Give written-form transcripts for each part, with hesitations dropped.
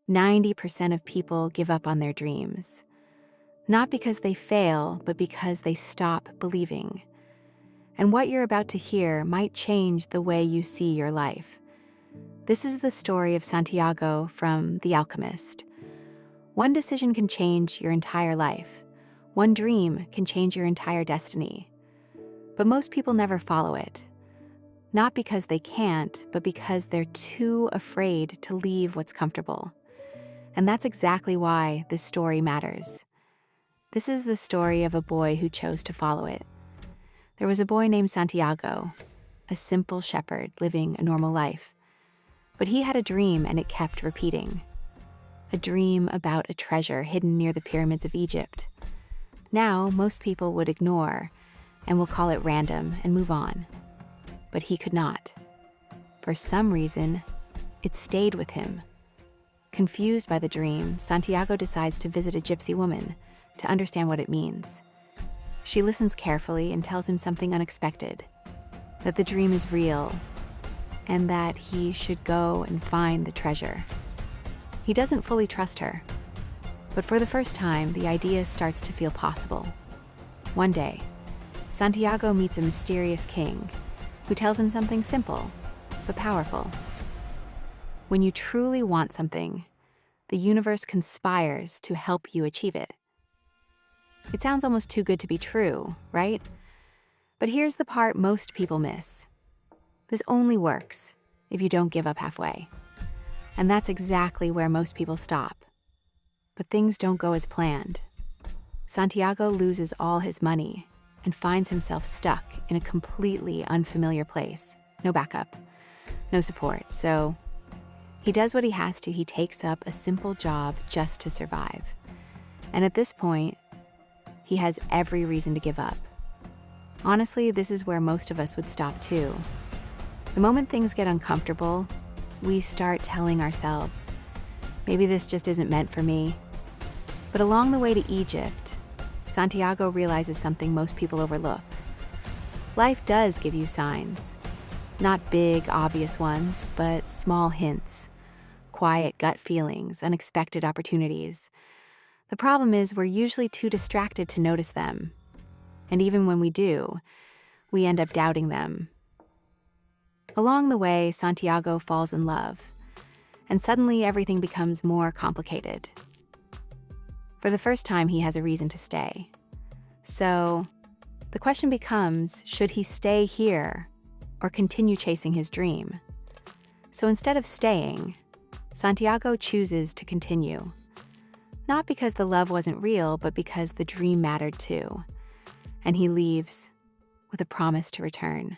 90% of people give up on their dreams. Not because they fail, but because they stop believing. And what you're about to hear might change the way you see your life. This is the story of Santiago from The Alchemist. One decision can change your entire life. One dream can change your entire destiny. But most people never follow it. Not because they can't, but because they're too afraid to leave what's comfortable. And that's exactly why this story matters. This is the story of a boy who chose to follow it. There was a boy named Santiago, a simple shepherd living a normal life. But he had a dream and it kept repeating. A dream about a treasure hidden near the pyramids of Egypt. Now, most people would ignore and will call it random and move on. But he could not. For some reason, it stayed with him. Confused by the dream, Santiago decides to visit a gypsy woman to understand what it means. She listens carefully and tells him something unexpected, that the dream is real, and that he should go and find the treasure. He doesn't fully trust her, but for the first time, the idea starts to feel possible. One day, Santiago meets a mysterious king who tells him something simple, but powerful. When you truly want something, the universe conspires to help you achieve it. It sounds almost too good to be true, right? But here's the part most people miss. This only works if you don't give up halfway. And that's exactly where most people stop. But things don't go as planned. Santiago loses all his money and finds himself stuck in a completely unfamiliar place. No backup, no support. So he does what he has to. He takes up a simple job just to survive. And at this point, he has every reason to give up. Honestly, this is where most of us would stop too. The moment things get uncomfortable, we start telling ourselves, maybe this just isn't meant for me. But along the way to Egypt, Santiago realizes something most people overlook. Life does give you signs. Not big, obvious ones, but small hints. Quiet gut feelings, unexpected opportunities. The problem is we're usually too distracted to notice them. And even when we do, we end up doubting them. Along the way, Santiago falls in love, and suddenly everything becomes more complicated. For the first time, he has a reason to stay. So, the question becomes, should he stay here or continue chasing his dream? So instead of staying, Santiago chooses to continue. Not because the love wasn't real, but because the dream mattered too. And he leaves with a promise to return.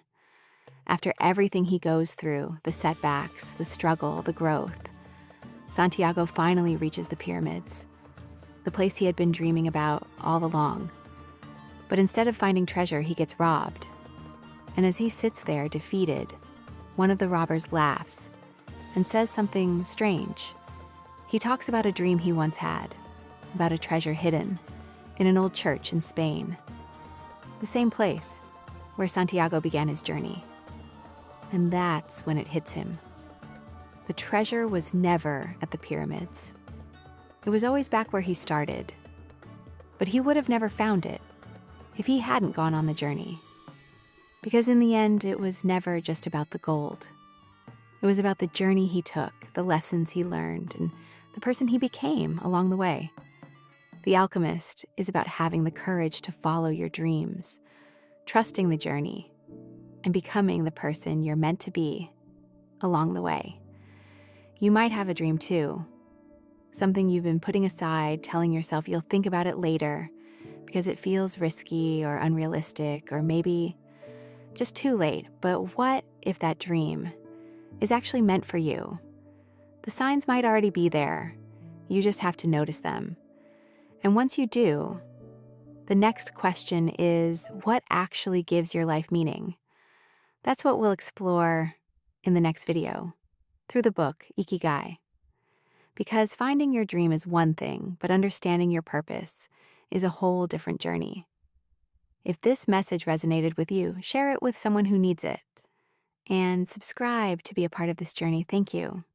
After everything he goes through, the setbacks, the struggle, the growth, Santiago finally reaches the pyramids, the place he had been dreaming about all along. But instead of finding treasure, he gets robbed. And as he sits there defeated, one of the robbers laughs and says something strange. He talks about a dream he once had, about a treasure hidden in an old church in Spain, the same place where Santiago began his journey. And that's when it hits him. The treasure was never at the pyramids. It was always back where he started. But he would have never found it if he hadn't gone on the journey. Because in the end, it was never just about the gold. It was about the journey he took, the lessons he learned, and the person he became along the way. The Alchemist is about having the courage to follow your dreams, trusting the journey, and becoming the person you're meant to be along the way. You might have a dream too, something you've been putting aside, telling yourself you'll think about it later because it feels risky or unrealistic or maybe just too late. But what if that dream is actually meant for you? The signs might already be there. You just have to notice them. And once you do, the next question is, what actually gives your life meaning? That's what we'll explore in the next video, through the book, Ikigai. Because finding your dream is one thing, but understanding your purpose is a whole different journey. If this message resonated with you, share it with someone who needs it. And subscribe to be a part of this journey. Thank you.